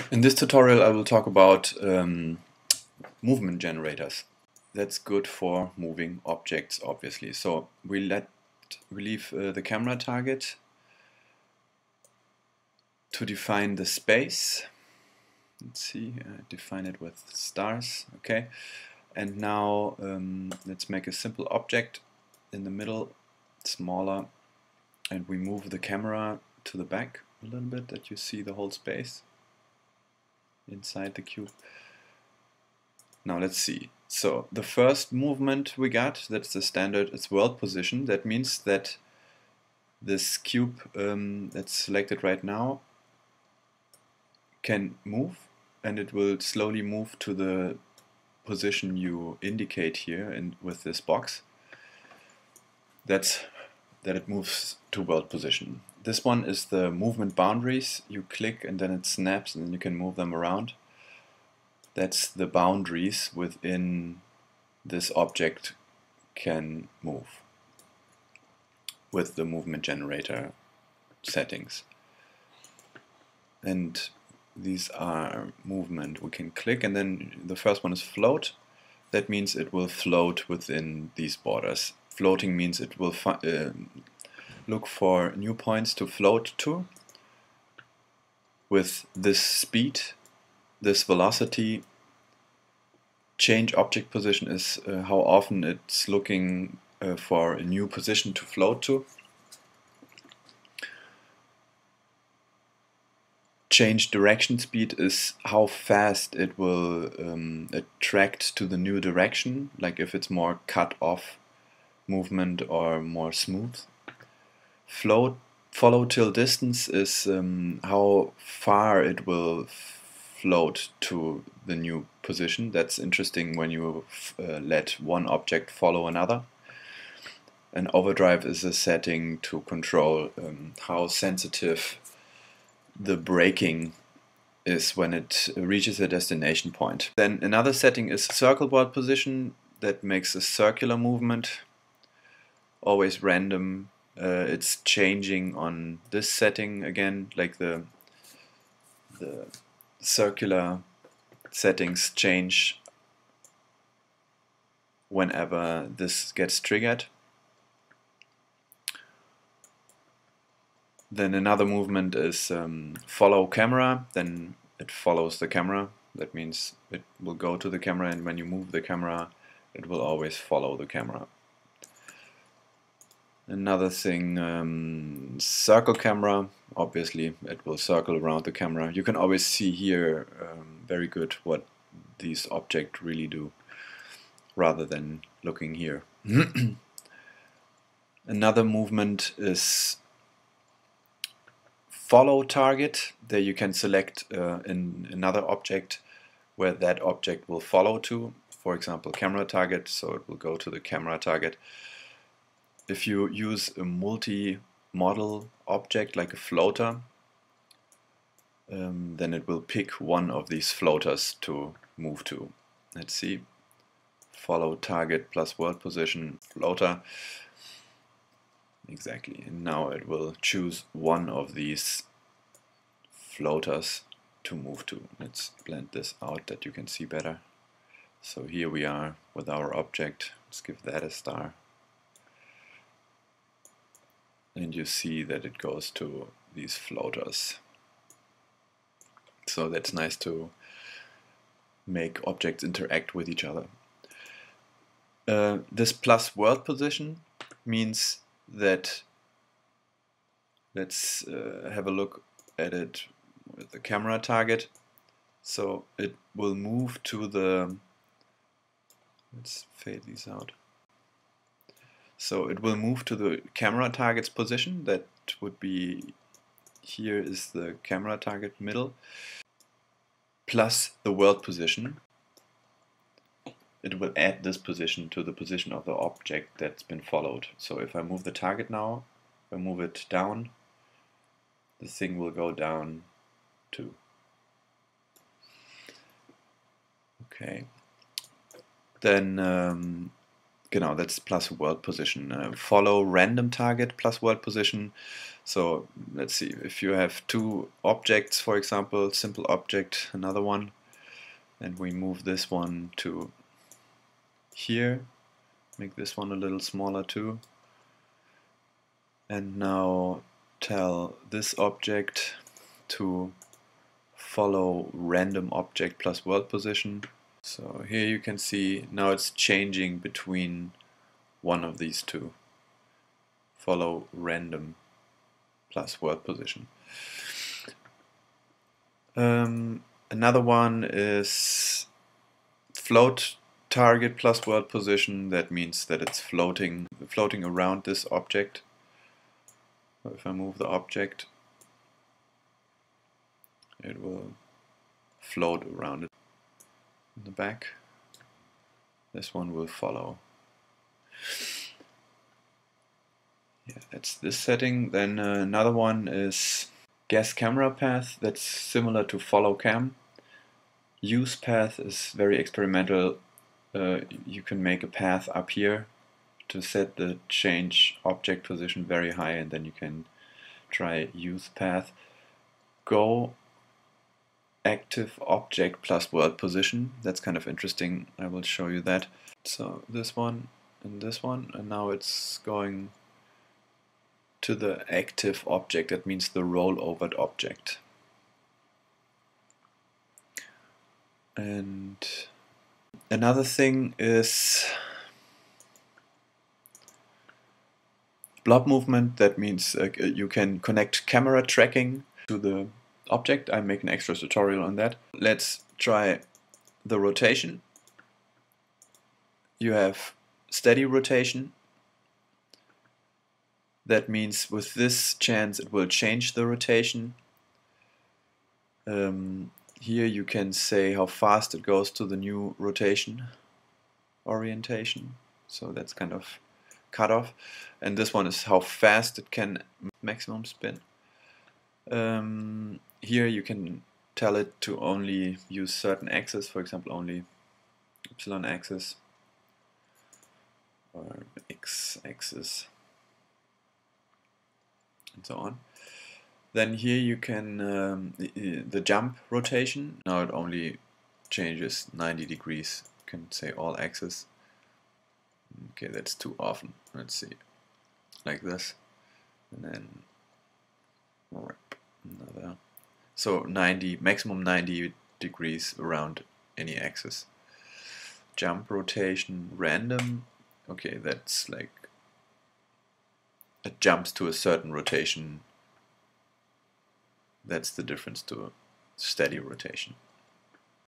In this tutorial I will talk about movement generators. That's good for moving objects, obviously. So we leave the camera target to define the space. Let's see, define it with stars, okay. And now let's make a simple object in the middle, smaller, and we move the camera to the back a little bit, that you see the whole space inside the cube. Now let's see. So the first movement we got, that's the standard, it's world position. That means that this cube that's selected right now can move, and it will slowly move to the position you indicate here with this box. That's that it moves to world position. This one is the movement boundaries. You click and then it snaps and then you can move them around. That's the boundaries within this object can move with the movement generator settings. And these are movement. We can click, and then the first one is float. That means it will float within these borders. Floating means it will look for new points to float to with this speed, this velocity. Change object position is how often it's looking for a new position to float to. Change direction speed is how fast it will attract to the new direction, like if it's more cut off movement or more smooth. Follow till distance is how far it will float to the new position. That's interesting when you let one object follow another. And overdrive is a setting to control how sensitive the braking is when it reaches a destination point. Then another setting is circle world position. That makes a circular movement, always random. It's changing on this setting again, like the circular settings change whenever this gets triggered. Then another movement is follow camera. Then it follows the camera. That means it will go to the camera, and when you move the camera it will always follow the camera. Another thing, circle camera. Obviously it will circle around the camera. You can always see here very good what these objects really do, rather than looking here. Another movement is follow target. There you can select in another object where that object will follow to. For example, camera target, so it will go to the camera target. If you use a multi-model object like a floater, then it will pick one of these floaters to move to. Let's see, follow target plus world position floater. Exactly, and now it will choose one of these floaters to move to. Let's blend this out that you can see better. So here we are with our object. Let's give that a star. And you see that it goes to these floaters. So that's nice to make objects interact with each other. This plus world position means that, let's have a look at it with the camera target. So it will move to the, let's fade these out. So it will move to the camera target's position. That would be, here is the camera target middle, plus the world position. It will add this position to the position of the object that's been followed. So if I move the target now, if I move it down, the thing will go down too. Okay. Then Genau, that's plus world position. Follow random target plus world position. So let's see, if you have two objects, for example, simple object, another one, and we move this one to here, make this one a little smaller too, and now tell this object to follow random object plus world position. So here you can see now it's changing between one of these two. Follow random plus world position. Another one is float target plus world position. That means that it's floating around this object. So if I move the object, it will float around it in the back. This one will follow. Yeah, that's this setting. Then another one is guess camera path. That's similar to follow cam. Use path is very experimental. You can make a path up here to set the change object position very high, and then you can try use path. Go active object plus world position. That's kind of interesting. I will show you that. So this one and this one, and now it's going to the active object. That means the rollovered object. And another thing is blob movement. That means you can connect camera tracking to the object. I make an extra tutorial on that. Let's try the rotation. You have steady rotation. That means with this chance it will change the rotation. Here you can say how fast it goes to the new rotation orientation. So that's kind of cut off. And this one is how fast it can maximum spin. Here you can tell it to only use certain axes, for example only Y axis or X axis and so on. Then here you can, the jump rotation, now it only changes 90 degrees. You can say all axes. Okay, that's too often. Let's see, like this, and then another. So 90, maximum 90 degrees around any axis. Jump rotation random. Okay, that's like it jumps to a certain rotation. That's the difference to steady rotation.